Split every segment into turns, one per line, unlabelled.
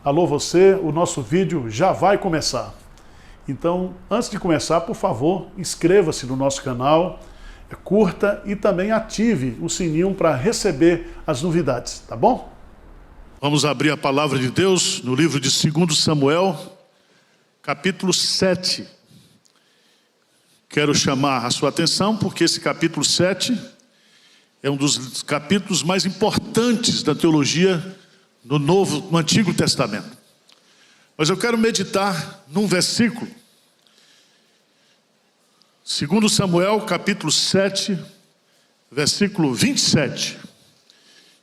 Alô você, o nosso vídeo já vai começar. Então, antes de começar, por favor, inscreva-se no nosso canal, curta e também ative o sininho para receber as novidades, tá bom? Vamos abrir a palavra de Deus no livro de 2 Samuel, capítulo 7. Quero chamar a sua atenção porque esse capítulo 7 é um dos capítulos mais importantes da teologia no Antigo Testamento. Mas eu quero meditar num versículo. 2 Samuel, capítulo 7, versículo 27.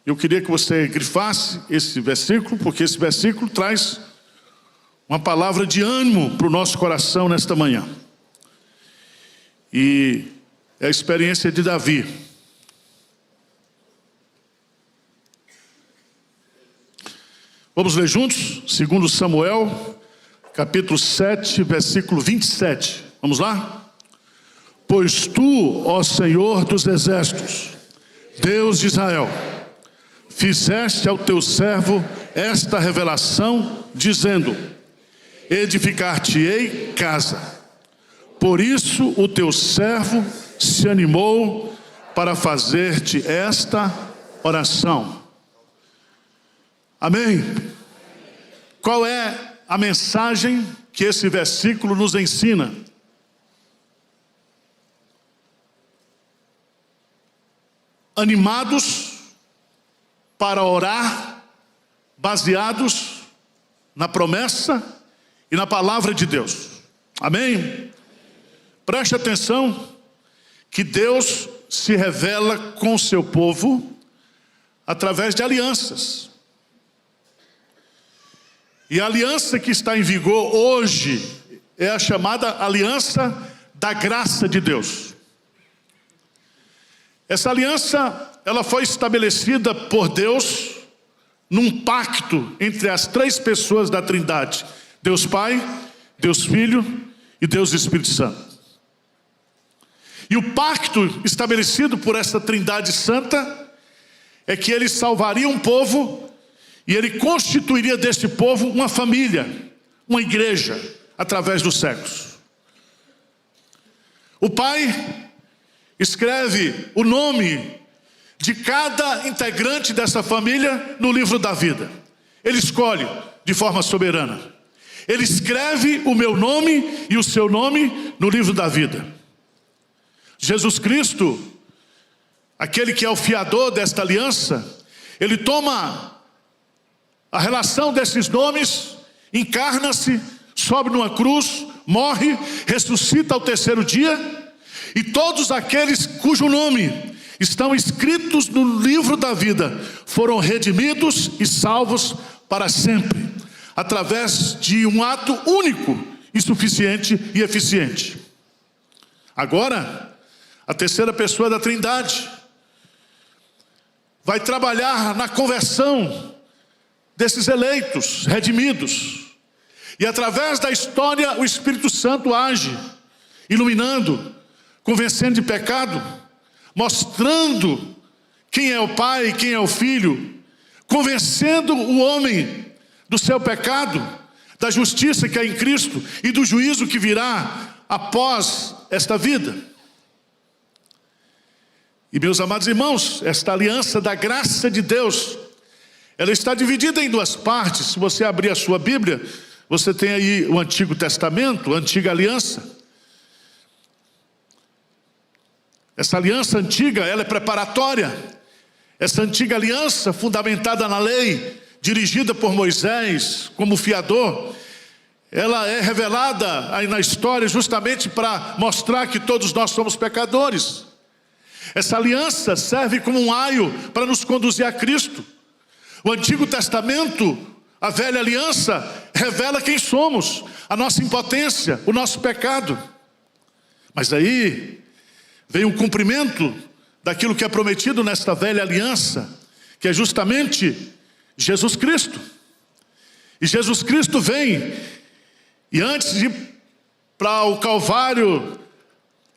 Eu queria que você grifasse esse versículo, porque esse versículo traz uma palavra de ânimo para o nosso coração nesta manhã. E é a experiência de Davi. Vamos ler juntos? 2 Samuel, capítulo 7, versículo 27. Vamos lá? Pois tu, ó Senhor dos exércitos, Deus de Israel, fizeste ao teu servo esta revelação, dizendo: edificar-te-ei casa. Por isso o teu servo se animou para fazer-te esta oração. Amém? Qual é a mensagem que esse versículo nos ensina? Animados para orar, baseados na promessa e na palavra de Deus. Amém? Preste atenção que Deus se revela com o seu povo através de alianças. E a aliança que está em vigor hoje é a chamada aliança da graça de Deus. Essa aliança, ela foi estabelecida por Deus num pacto entre as três pessoas da Trindade: Deus Pai, Deus Filho e Deus Espírito Santo. E o pacto estabelecido por essa Trindade Santa é que ele salvaria um povo e ele constituiria deste povo uma família, uma igreja, através dos séculos. O Pai escreve o nome de cada integrante dessa família no livro da vida. Ele escolhe de forma soberana. Ele escreve o meu nome e o seu nome no livro da vida. Jesus Cristo, aquele que é o fiador desta aliança, ele toma a relação desses nomes, encarna-se, sobe numa cruz, morre, ressuscita ao terceiro dia, e todos aqueles cujo nome estão escritos no livro da vida foram redimidos e salvos para sempre, através de um ato único, insuficiente e eficiente. Agora, a terceira pessoa da Trindade vai trabalhar na conversão desses eleitos, redimidos. E através da história o Espírito Santo age, iluminando, convencendo de pecado, mostrando quem é o Pai, quem é o Filho, convencendo o homem do seu pecado, da justiça que é em Cristo e do juízo que virá após esta vida. E meus amados irmãos, esta aliança da graça de Deus, ela está dividida em duas partes. Se você abrir a sua Bíblia, você tem aí o Antigo Testamento, a Antiga Aliança. Essa aliança antiga, ela é preparatória. Essa antiga aliança, fundamentada na lei, dirigida por Moisés como fiador, ela é revelada aí na história justamente para mostrar que todos nós somos pecadores. Essa aliança serve como um aio para nos conduzir a Cristo. O Antigo Testamento, a velha aliança, revela quem somos, a nossa impotência, o nosso pecado. Mas aí vem o cumprimento daquilo que é prometido nesta velha aliança, que é justamente Jesus Cristo. E Jesus Cristo vem, e antes de ir para o Calvário,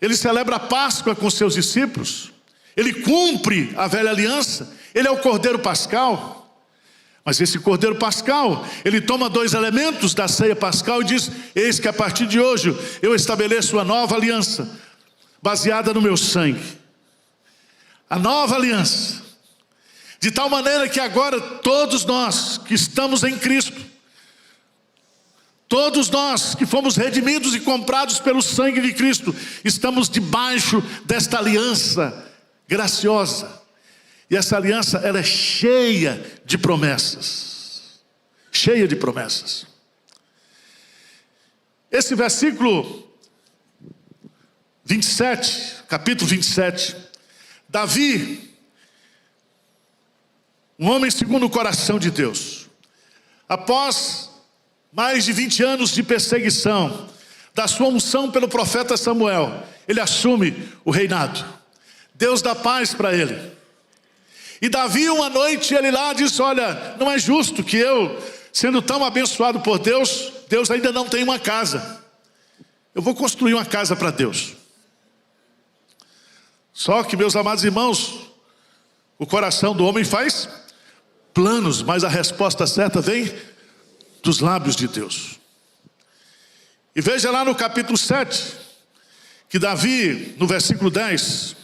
ele celebra a Páscoa com seus discípulos. Ele cumpre a velha aliança, ele é o Cordeiro Pascal. Mas esse Cordeiro Pascal, ele toma 2 elementos da ceia pascal e diz: eis que a partir de hoje eu estabeleço uma nova aliança, baseada no meu sangue. A nova aliança. De tal maneira que agora todos nós que estamos em Cristo, todos nós que fomos redimidos e comprados pelo sangue de Cristo, estamos debaixo desta aliança graciosa. E essa aliança, ela é cheia de promessas. Cheia de promessas. Esse versículo 27, capítulo 27, Davi, um homem segundo o coração de Deus, após mais de 20 anos de perseguição, da sua unção pelo profeta Samuel, ele assume o reinado. Deus dá paz para ele. E Davi, uma noite, ele lá diz: olha, não é justo que eu, sendo tão abençoado por Deus, Deus ainda não tem uma casa. Eu vou construir uma casa para Deus. Só que, meus amados irmãos, o coração do homem faz planos, mas a resposta certa vem dos lábios de Deus. E veja lá no capítulo 7, que Davi, no versículo 10,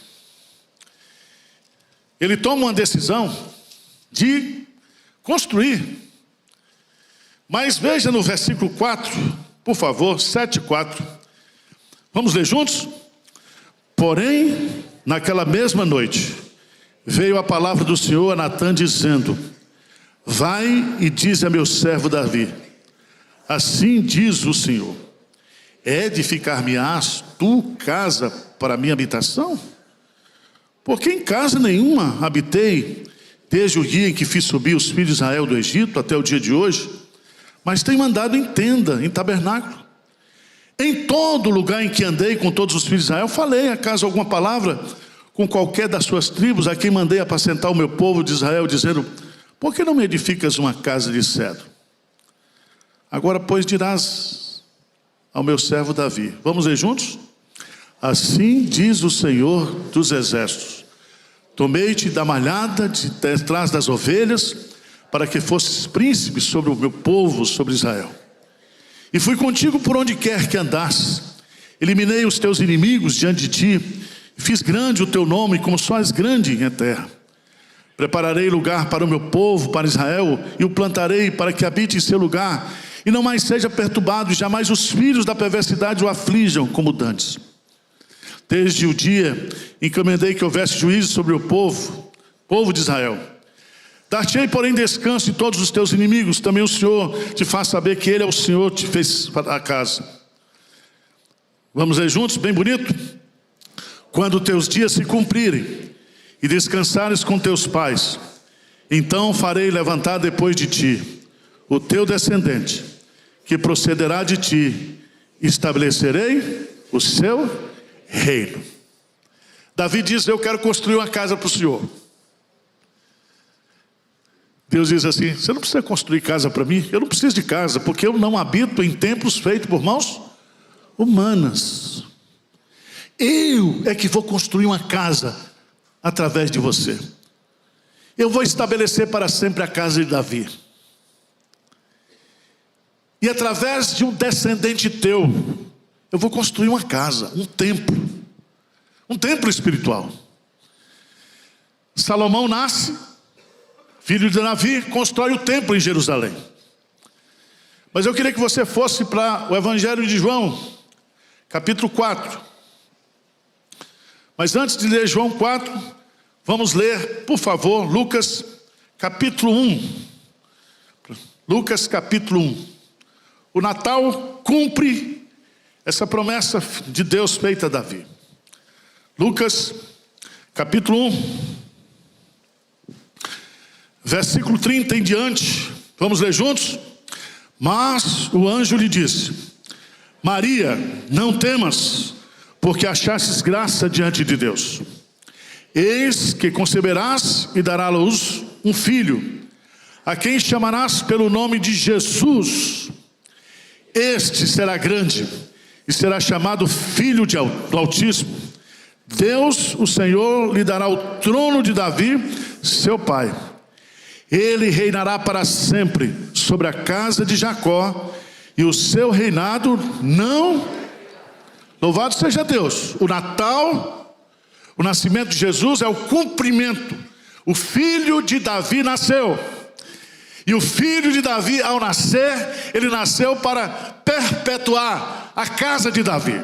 ele toma uma decisão de construir. Mas veja no versículo 4, por favor, 7:4. Vamos ler juntos? Porém, naquela mesma noite, veio a palavra do Senhor a Natã dizendo: vai e diz a meu servo Davi: assim diz o Senhor, edificar-me-ás tu casa para minha habitação? Porque em casa nenhuma habitei, desde o dia em que fiz subir os filhos de Israel do Egito até o dia de hoje, mas tenho andado em tenda, em tabernáculo. Em todo lugar em que andei com todos os filhos de Israel, falei acaso alguma palavra com qualquer das suas tribos, a quem mandei apacentar o meu povo de Israel, dizendo: por que não me edificas uma casa de cedro? Agora, pois, dirás ao meu servo Davi. Vamos ler juntos? Assim diz o Senhor dos exércitos: tomei-te da malhada de trás das ovelhas, para que fosses príncipe sobre o meu povo, sobre Israel. E fui contigo por onde quer que andasses. Eliminei os teus inimigos diante de ti, fiz grande o teu nome, como só és grande em terra. Prepararei lugar para o meu povo, para Israel, e o plantarei para que habite em seu lugar, e não mais seja perturbado, e jamais os filhos da perversidade o aflijam como dantes. Desde o dia em que eu mandei que houvesse juízo sobre o povo de Israel. Dar-te-ei, porém, descanso em todos os teus inimigos. Também o Senhor te faz saber que Ele é o Senhor que te fez a casa. Vamos ler juntos, bem bonito? Quando teus dias se cumprirem e descansares com teus pais, então farei levantar depois de ti o teu descendente, que procederá de ti, e estabelecerei o seu reino. Davi diz: eu quero construir uma casa para o Senhor. Deus diz assim: você não precisa construir casa para mim. Eu não preciso de casa, porque eu não habito em templos feitos por mãos humanas. Eu é que vou construir uma casa através de você. Eu vou estabelecer para sempre a casa de Davi. E através de um descendente teu, eu vou construir uma casa, um templo espiritual. Salomão nasce, filho de Davi, constrói o templo em Jerusalém. Mas eu queria que você fosse para o Evangelho de João, capítulo 4. Mas antes de ler João 4, vamos ler, por favor, Lucas capítulo 1. Lucas capítulo 1. O Natal cumpre essa promessa de Deus feita a Davi. Lucas capítulo 1, versículo 30 em diante. Vamos ler juntos? Mas o anjo lhe disse: Maria, não temas, porque achastes graça diante de Deus. Eis que conceberás e darás à luz um filho, a quem chamarás pelo nome de Jesus. Este será grande e será chamado Filho do Altíssimo. Deus, o Senhor, lhe dará o trono de Davi, seu pai. Ele reinará para sempre sobre a casa de Jacó, e o seu reinado não... Louvado seja Deus. O Natal, o nascimento de Jesus é o cumprimento. O filho de Davi nasceu. E o filho de Davi, ao nascer, ele nasceu para perpetuar a casa de Davi.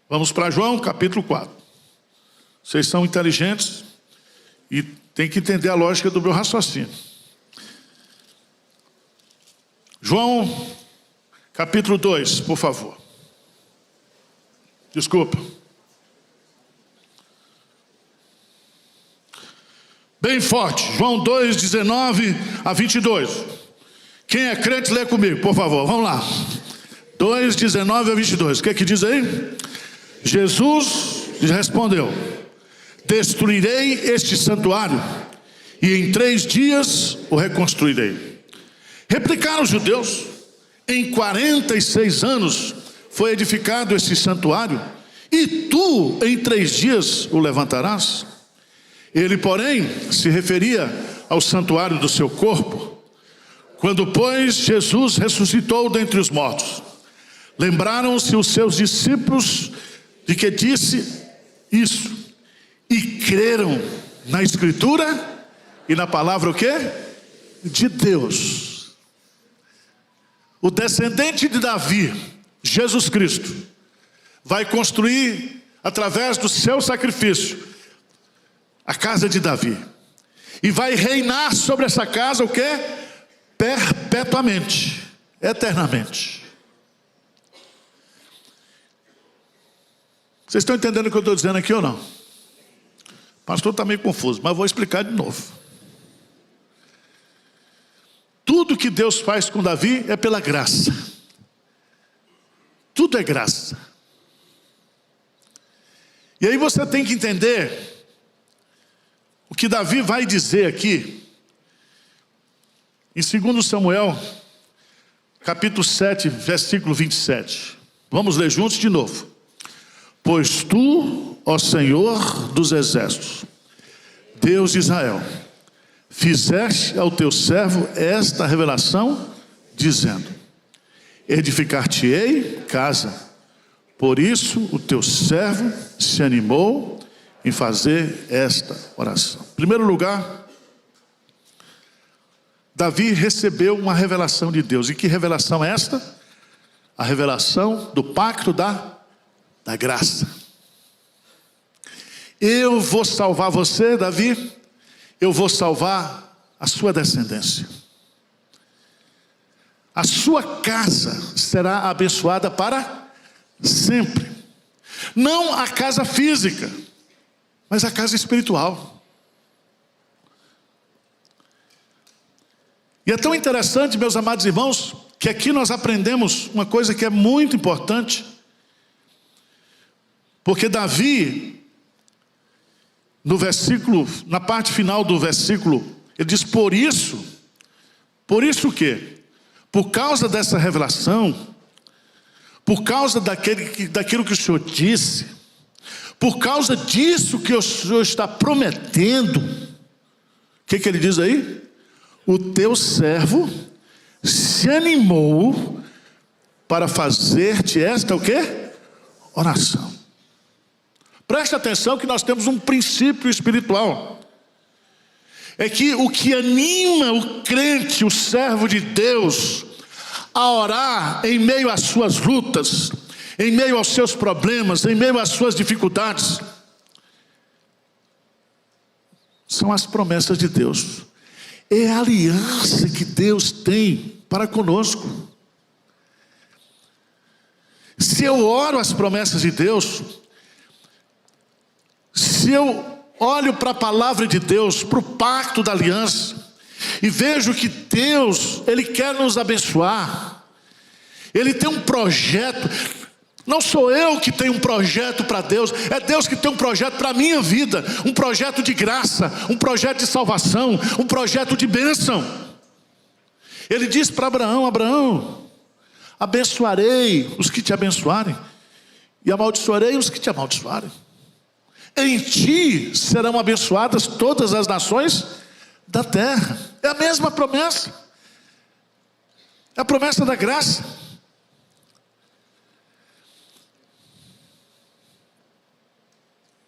Vamos para João, capítulo 4. Vocês são inteligentes e têm que entender a lógica do meu raciocínio. João, capítulo 2, por favor. Desculpa. Bem forte. João 2, 19 a 22. Quem é crente, lê comigo, por favor. Vamos lá. 2, 19 a 22. O que é que diz aí? Jesus lhe respondeu: destruirei este santuário, e em 3 dias o reconstruirei. Replicaram os judeus: em 46 anos foi edificado este santuário, e tu em 3 dias o levantarás? Ele, porém, se referia ao santuário do seu corpo. Quando, pois, Jesus ressuscitou dentre os mortos, lembraram-se os seus discípulos de que disse isso, e creram na Escritura e na palavra o quê? De Deus. O descendente de Davi, Jesus Cristo, vai construir, através do seu sacrifício, a casa de Davi. E vai reinar sobre essa casa o quê? Perpetuamente, eternamente. Vocês estão entendendo o que eu estou dizendo aqui ou não? O pastor está meio confuso, mas vou explicar de novo. Tudo que Deus faz com Davi é pela graça. Tudo é graça. E aí você tem que entender o que Davi vai dizer aqui, em 2 Samuel, capítulo 7, versículo 27. Vamos ler juntos de novo. Pois tu, ó Senhor dos exércitos, Deus de Israel, fizeste ao teu servo esta revelação, dizendo: edificar-te-ei casa. Por isso o teu servo se animou em fazer esta oração. Em primeiro lugar, Davi recebeu uma revelação de Deus. E que revelação é esta? A revelação do pacto da graça. Eu vou salvar você, Davi. Eu vou salvar a sua descendência. A sua casa será abençoada para sempre. Não a casa física, mas a casa espiritual. E é tão interessante, meus amados irmãos, que aqui nós aprendemos uma coisa que é muito importante. Porque Davi, no versículo, na parte final do versículo, ele diz: por isso o quê? Por causa dessa revelação, por causa daquilo que o Senhor disse, por causa disso que o Senhor está prometendo, o que ele diz aí? O teu servo se animou para fazer-te esta o quê? Oração. Preste atenção que nós temos um princípio espiritual. É que o que anima o crente, o servo de Deus, a orar em meio às suas lutas, em meio aos seus problemas, em meio às suas dificuldades, são as promessas de Deus. É a aliança que Deus tem para conosco. Se eu oro as promessas de Deus, se eu olho para a palavra de Deus, para o pacto da aliança, e vejo que Deus, Ele quer nos abençoar, Ele tem um projeto. Não sou eu que tenho um projeto para Deus, é Deus que tem um projeto para a minha vida, um projeto de graça, um projeto de salvação, um projeto de bênção. Ele disse para Abraão: Abraão, abençoarei os que te abençoarem, e amaldiçoarei os que te amaldiçoarem. Em ti serão abençoadas todas as nações da terra. É a mesma promessa. É a promessa da graça.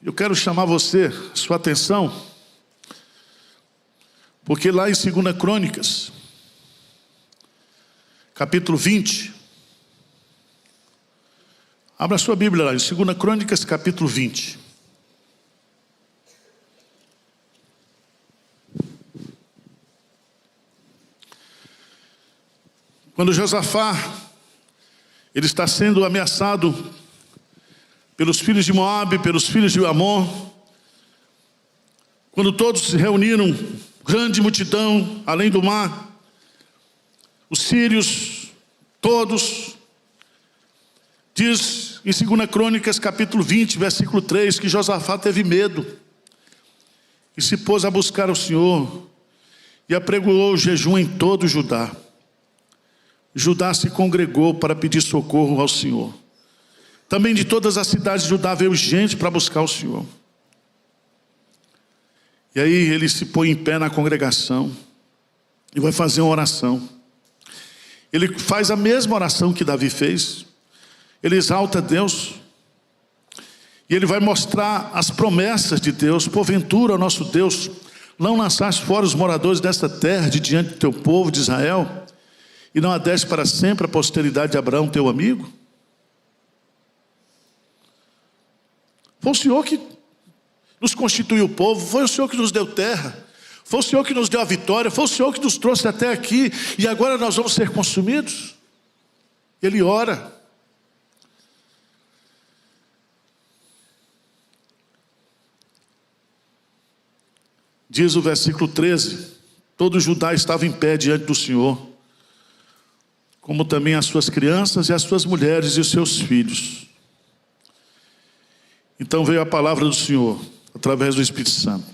Eu quero chamar sua atenção, porque lá em 2 Crônicas, capítulo 20, abra sua Bíblia lá, em 2 Crônicas, capítulo 20. Quando Josafá, ele está sendo ameaçado pelos filhos de Moabe, pelos filhos de Amon, quando todos se reuniram, grande multidão, além do mar, os sírios, todos, diz em 2 Crônicas, capítulo 20, versículo 3, que Josafá teve medo, e se pôs a buscar o Senhor, e apregoou o jejum em todo o Judá. Judá se congregou para pedir socorro ao Senhor. Também de todas as cidades de Judá veio gente para buscar o Senhor. E aí ele se põe em pé na congregação e vai fazer uma oração. Ele faz a mesma oração que Davi fez. Ele exalta Deus. E ele vai mostrar as promessas de Deus. Porventura, nosso Deus, não lançaste fora os moradores desta terra de diante do teu povo de Israel, e não a deste para sempre a posteridade de Abraão, teu amigo? Foi o Senhor que nos constituiu o povo, foi o Senhor que nos deu terra, foi o Senhor que nos deu a vitória, foi o Senhor que nos trouxe até aqui, e agora nós vamos ser consumidos? Ele ora. Diz o versículo 13, todo Judá estava em pé diante do Senhor, como também as suas crianças e as suas mulheres e os seus filhos. Então veio a palavra do Senhor, através do Espírito Santo.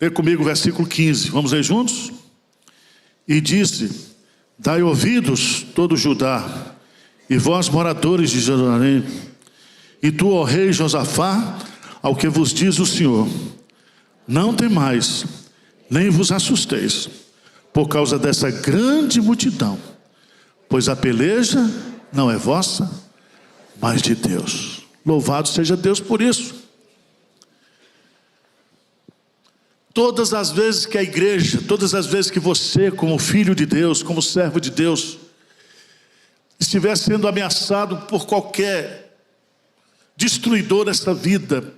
Lê comigo o versículo 15, vamos ler juntos? E disse, dai ouvidos todo Judá, e vós moradores de Jerusalém, e tu, ó rei Josafá, ao que vos diz o Senhor, não temais, nem vos assusteis, por causa dessa grande multidão, pois a peleja não é vossa, mas de Deus. Louvado seja Deus por isso. Todas as vezes que a igreja, todas as vezes que você, como filho de Deus, como servo de Deus, estiver sendo ameaçado por qualquer destruidor desta vida,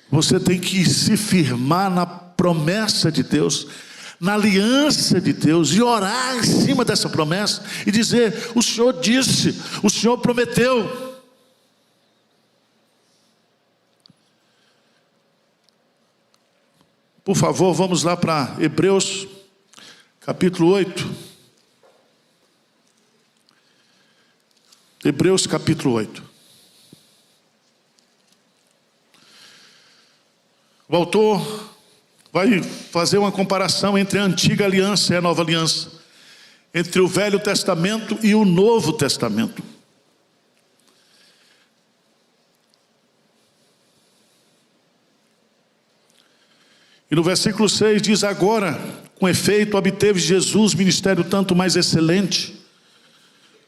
você tem que se firmar na promessa de Deus, na aliança de Deus, e orar em cima dessa promessa, e dizer, o Senhor disse, o Senhor prometeu. Por favor, vamos lá para Hebreus, capítulo 8. Hebreus, capítulo 8. O autor vai fazer uma comparação entre a antiga aliança e a nova aliança, entre o Velho Testamento e o Novo Testamento. E no versículo 6 diz, agora, com efeito, obteve Jesus ministério tanto mais excelente,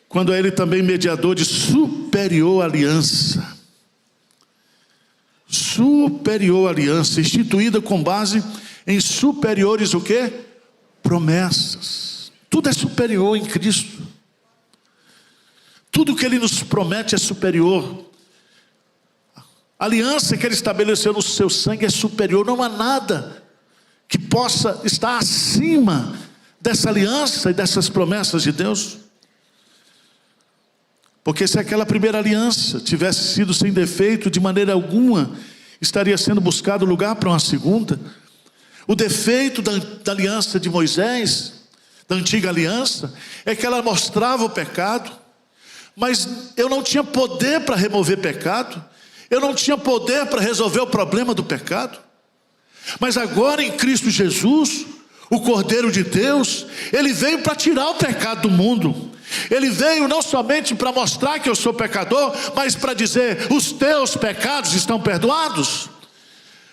quando é ele também mediador de superior aliança. Superior aliança, instituída com base em superiores o quê? Promessas. Tudo é superior em Cristo. Tudo que Ele nos promete é superior. A aliança que Ele estabeleceu no seu sangue é superior. Não há nada que possa estar acima dessa aliança e dessas promessas de Deus. Porque se aquela primeira aliança tivesse sido sem defeito, de maneira alguma estaria sendo buscado lugar para uma segunda. O defeito da aliança de Moisés, da antiga aliança, é que ela mostrava o pecado, mas eu não tinha poder para remover pecado, eu não tinha poder para resolver o problema do pecado. Mas agora em Cristo Jesus, o Cordeiro de Deus, Ele veio para tirar o pecado do mundo. Ele veio não somente para mostrar que eu sou pecador, mas para dizer: os teus pecados estão perdoados.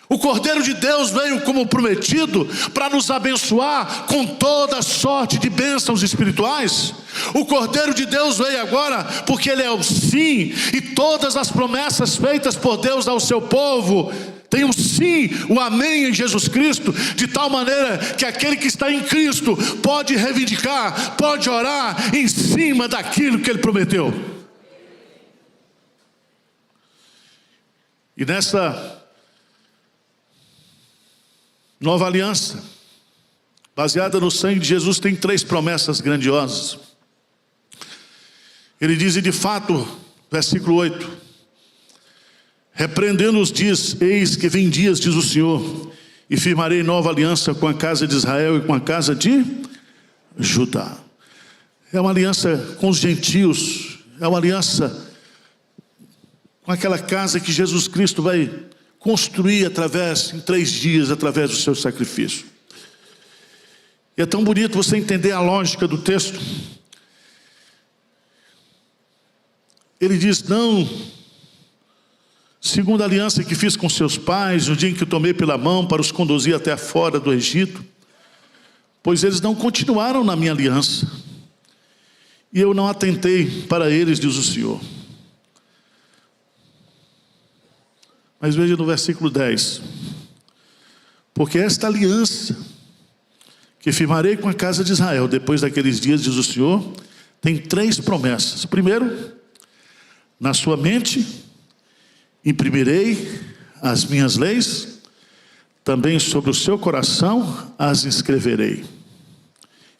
O Cordeiro de Deus veio como prometido para nos abençoar com toda sorte de bênçãos espirituais. O Cordeiro de Deus veio agora porque Ele é o sim, e todas as promessas feitas por Deus ao seu povo tem o sim, o amém em Jesus Cristo, de tal maneira que aquele que está em Cristo pode reivindicar, pode orar em cima daquilo que Ele prometeu. E nessa nova aliança, baseada no sangue de Jesus, tem 3 promessas grandiosas. Ele diz, e de fato, versículo 8: repreendendo-os diz: eis que vem dias, diz o Senhor, e firmarei nova aliança com a casa de Israel e com a casa de Judá. É uma aliança com os gentios, é uma aliança com aquela casa que Jesus Cristo vai construir em 3 dias, através do seu sacrifício. E é tão bonito você entender a lógica do texto. Ele diz: não, segundo a aliança que fiz com seus pais, no dia em que tomei pela mão para os conduzir até fora do Egito, pois eles não continuaram na minha aliança, e eu não atentei para eles, diz o Senhor. Mas veja no versículo 10: porque esta aliança que firmarei com a casa de Israel depois daqueles dias, diz o Senhor, tem 3 promessas. Primeiro, na sua mente imprimirei as minhas leis, também sobre o seu coração as inscreverei.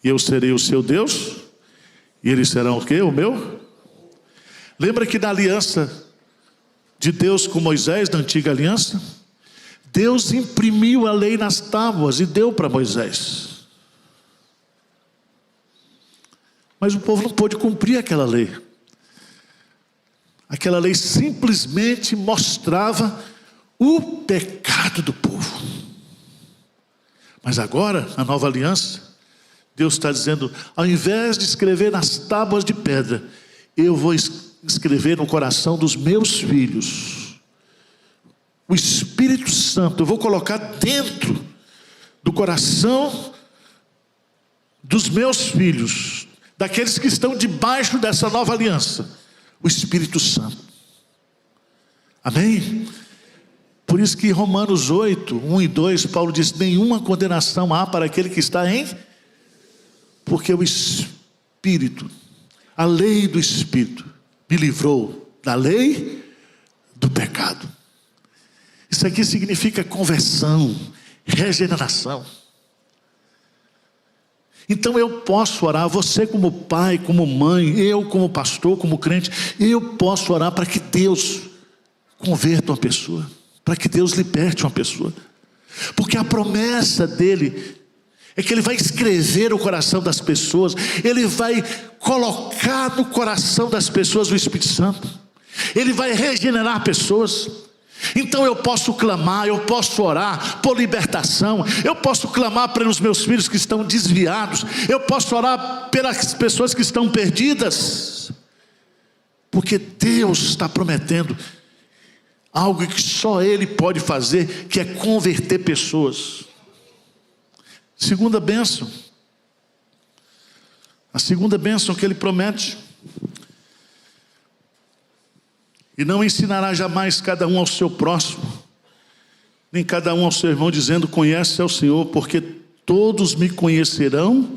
E eu serei o seu Deus, e eles serão o quê? O meu? Lembra que na aliança de Deus com Moisés, na antiga aliança, Deus imprimiu a lei nas tábuas e deu para Moisés. Mas o povo não pôde cumprir aquela lei. Aquela lei simplesmente mostrava o pecado do povo. Mas agora, na nova aliança, Deus está dizendo: ao invés de escrever nas tábuas de pedra, eu vou escrever no coração dos meus filhos o Espírito Santo. Eu vou colocar dentro do coração dos meus filhos, daqueles que estão debaixo dessa nova aliança, o Espírito Santo. Amém? Por isso que em Romanos 8, 1 e 2, Paulo diz: nenhuma condenação há para aquele que está em... porque o Espírito, a lei do Espírito, me livrou da lei do pecado. Isso aqui significa conversão, regeneração. Então eu posso orar, você como pai, como mãe, eu como pastor, como crente, eu posso orar para que Deus converta uma pessoa, para que Deus liberte uma pessoa, porque a promessa dele é que Ele vai escrever o coração das pessoas, Ele vai colocar no coração das pessoas o Espírito Santo, Ele vai regenerar pessoas. Então eu posso clamar, eu posso orar por libertação, eu posso clamar pelos meus filhos que estão desviados, eu posso orar pelas pessoas que estão perdidas, porque Deus está prometendo algo que só Ele pode fazer, que é converter pessoas. Segunda bênção, a segunda bênção que Ele promete: e não ensinará jamais cada um ao seu próximo, nem cada um ao seu irmão, dizendo: conhece ao Senhor, porque todos me conhecerão,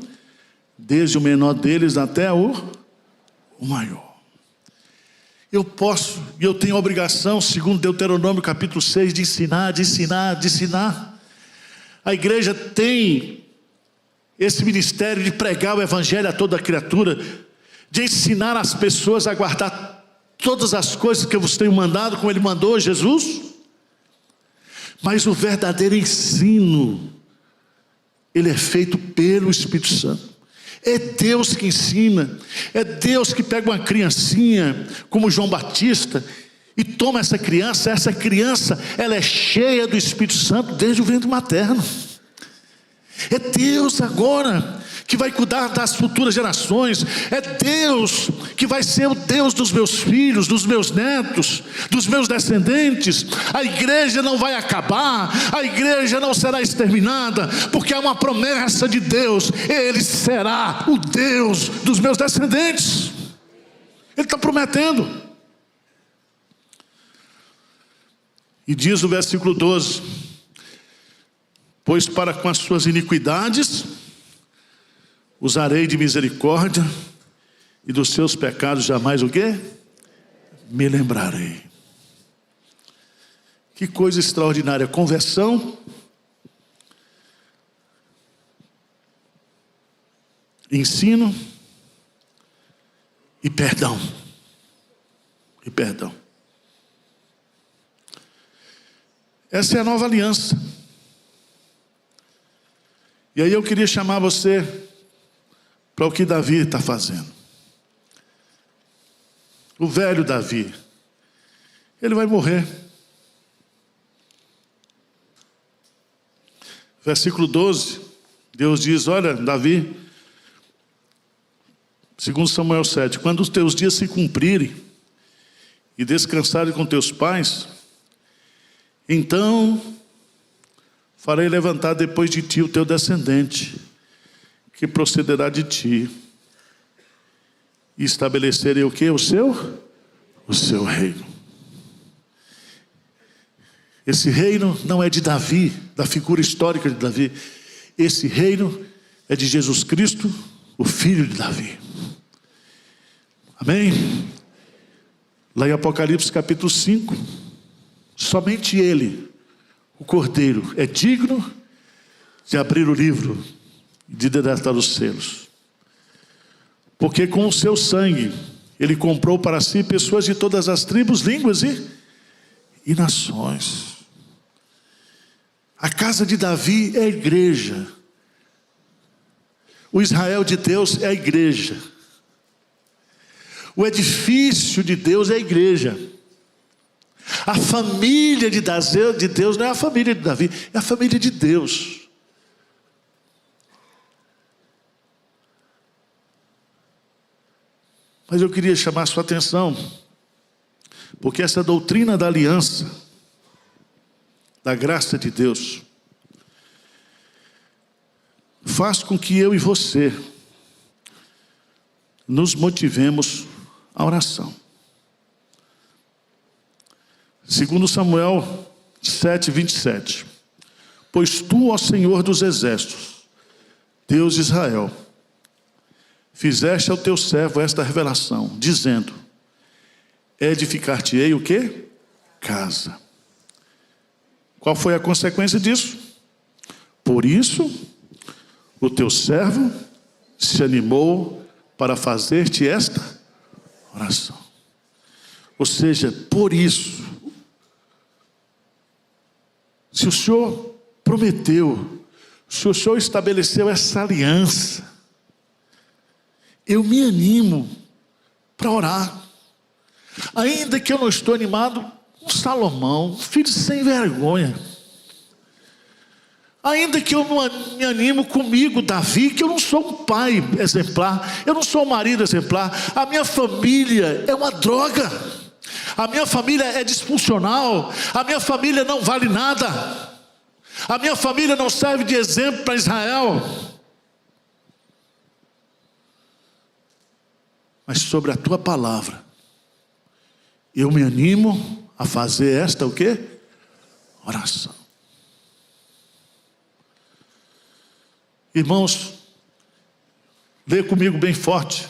desde o menor deles até o maior. Eu posso, e eu tenho a obrigação, segundo Deuteronômio capítulo 6, de ensinar, de ensinar, de ensinar. A igreja tem esse ministério de pregar o evangelho a toda criatura, de ensinar as pessoas a guardar todas as coisas que eu vos tenho mandado, como Ele mandou Jesus. Mas o verdadeiro ensino, ele é feito pelo Espírito Santo. É Deus que ensina, é Deus que pega uma criancinha, como João Batista, e toma essa criança, ela é cheia do Espírito Santo desde o ventre materno. É Deus agora que vai cuidar das futuras gerações. É Deus que vai ser o Deus dos meus filhos, dos meus netos, dos meus descendentes. A igreja não vai acabar, a igreja não será exterminada, porque há uma promessa de Deus: Ele será o Deus dos meus descendentes. Ele está prometendo. E diz o versículo 12: pois para com as suas iniquidades usarei de misericórdia, e dos seus pecados jamais o quê? Me lembrarei. Que coisa extraordinária. Conversão, ensino e perdão. E perdão. Essa é a nova aliança. E aí eu queria chamar você para o que Davi está fazendo. O velho Davi, ele vai morrer. Versículo 12, Deus diz: olha, Davi, segundo Samuel 7, quando os teus dias se cumprirem e descansarem com teus pais, então farei levantar depois de ti o teu descendente, que procederá de ti, e estabelecerei o quê? O seu reino. Esse reino não é de Davi, da figura histórica de Davi. Esse reino é de Jesus Cristo, o filho de Davi. Amém? Lá em Apocalipse capítulo 5, somente Ele, o Cordeiro, é digno de abrir o livro e de desatar os selos. Porque com o seu sangue Ele comprou para si pessoas de todas as tribos, línguas e nações. A casa de Davi é a igreja. O Israel de Deus é a igreja. O edifício de Deus é a igreja. A família de Deus não é a família de Davi, é a família de Deus. Mas eu queria chamar a sua atenção, porque essa doutrina da aliança, da graça de Deus, faz com que eu e você nos motivemos à oração. Segundo Samuel 7, 27. Pois tu, ó Senhor dos exércitos, Deus de Israel, fizeste ao teu servo esta revelação, dizendo: edificar-te-ei o quê? Casa. Qual foi a consequência disso? Por isso, o teu servo se animou para fazer-te esta oração. Ou seja, por isso, se o Senhor prometeu, se o Senhor estabeleceu essa aliança, eu me animo para orar. Ainda que eu não estou animado com Salomão, filho sem vergonha. Ainda que eu não me animo comigo, Davi, que eu não sou um pai exemplar, eu não sou um marido exemplar, a minha família é uma droga, a minha família é disfuncional, a minha família não vale nada, a minha família não serve de exemplo para Israel. Mas sobre a tua palavra, eu me animo a fazer esta o quê? Oração. Irmãos, lê comigo bem forte,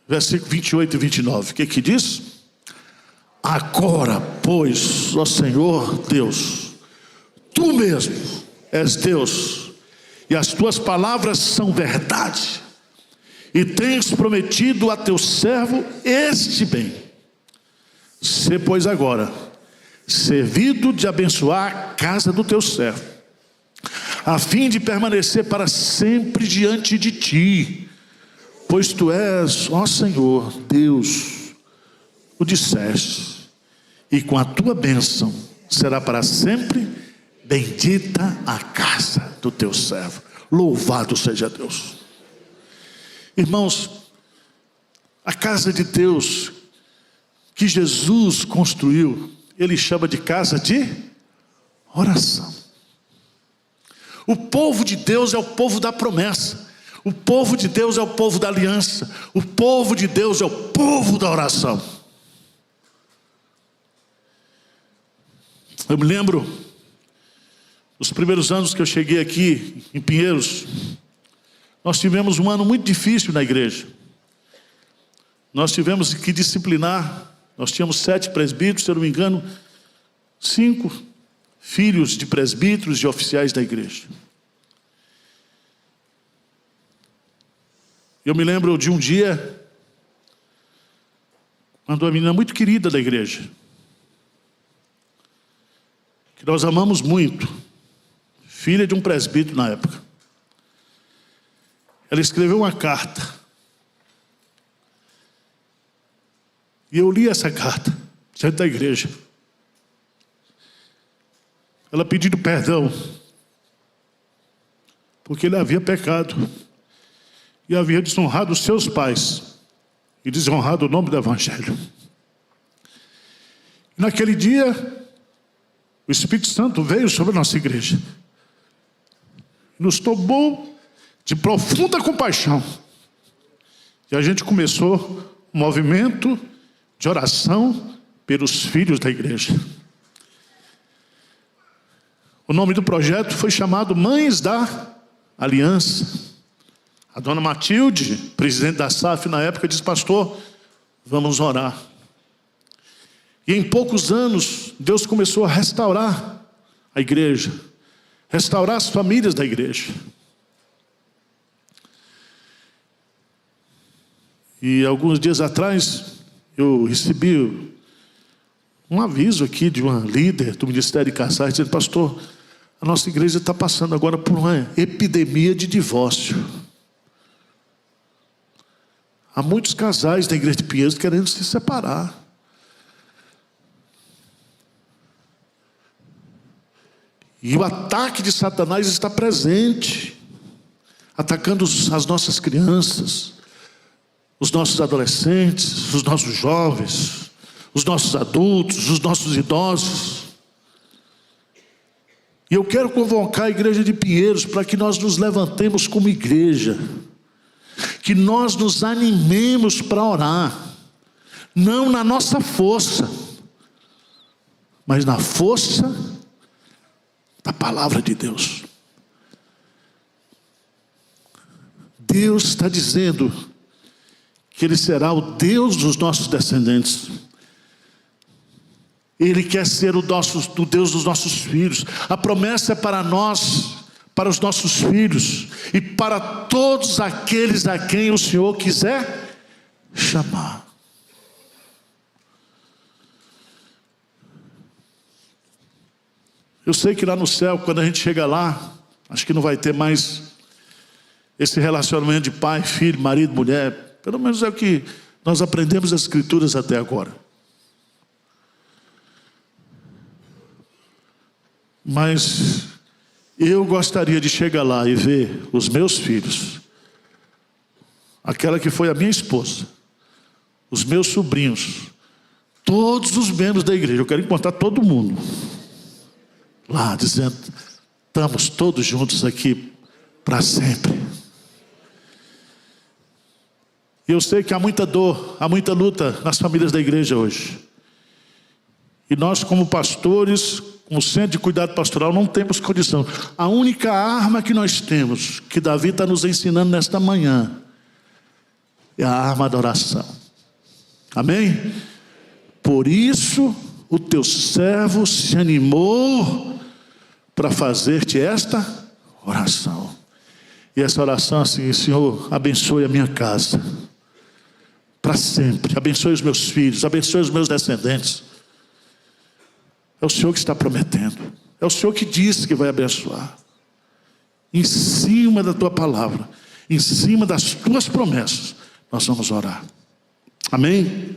versículo 28 e 29, o que diz? Agora, pois, ó Senhor Deus, Tu mesmo és Deus, e as Tuas palavras são verdade, e tens prometido a Teu servo este bem. Sê, pois, agora servido de abençoar a casa do Teu servo, a fim de permanecer para sempre diante de Ti, pois Tu és, ó Senhor Deus, o disseste, e com a Tua bênção será para sempre bendita a casa do Teu servo. Louvado seja Deus. Irmãos, a casa de Deus que Jesus construiu, Ele chama de casa de oração. O povo de Deus é o povo da promessa. O povo de Deus é o povo da aliança. O povo de Deus é o povo da oração. Eu me lembro, os primeiros anos que eu cheguei aqui em Pinheiros, nós tivemos um ano muito difícil na igreja. Nós tivemos que disciplinar. Nós tínhamos 7 presbíteros, se eu não me engano, 5 filhos de presbíteros e oficiais da igreja. Eu me lembro de um dia, quando uma menina muito querida da igreja, que nós amamos muito, filha de um presbítero na época, ela escreveu uma carta. E eu li essa carta diante da igreja. Ela pedindo perdão, porque ele havia pecado e havia desonrado os seus pais e desonrado o nome do Evangelho. E naquele dia, o Espírito Santo veio sobre a nossa igreja, nos tomou de profunda compaixão, e a gente começou um movimento de oração pelos filhos da igreja. O nome do projeto foi chamado Mães da Aliança. A dona Matilde, presidente da SAF na época, disse: pastor, vamos orar. E em poucos anos, Deus começou a restaurar a igreja, restaurar as famílias da igreja. E alguns dias atrás, eu recebi um aviso aqui de uma líder do Ministério de Casais, dizendo: pastor, a nossa igreja está passando agora por uma epidemia de divórcio. Há muitos casais da igreja de Pinheiros querendo se separar. E o ataque de Satanás está presente, atacando as nossas crianças, os nossos adolescentes, os nossos jovens, os nossos adultos, os nossos idosos. E eu quero convocar a igreja de Pinheiros para que nós nos levantemos como igreja, que nós nos animemos para orar, não na nossa força, mas na força da palavra de Deus. Deus está dizendo que Ele será o Deus dos nossos descendentes. Ele quer ser o Deus dos nossos filhos. A promessa é para nós, para os nossos filhos e para todos aqueles a quem o Senhor quiser chamar. Eu sei que lá no céu, quando a gente chega lá, acho que não vai ter mais esse relacionamento de pai, filho, marido, mulher. Pelo menos é o que nós aprendemos as Escrituras até agora. Mas eu gostaria de chegar lá e ver os meus filhos, aquela que foi a minha esposa, os meus sobrinhos, todos os membros da igreja. Eu quero encontrar todo mundo lá, dizendo: estamos todos juntos aqui para sempre. E eu sei que há muita dor, há muita luta nas famílias da igreja hoje. E nós, como pastores, como centro de cuidado pastoral, não temos condição. A única arma que nós temos, que Davi está nos ensinando nesta manhã, é a arma da oração. Amém? Por isso o teu servo se animou para fazer-te esta oração. E essa oração assim: Senhor, abençoe a minha casa para sempre, abençoe os meus filhos, abençoe os meus descendentes. É o Senhor que está prometendo, é o Senhor que disse que vai abençoar. Em cima da tua palavra, em cima das tuas promessas, nós vamos orar. Amém?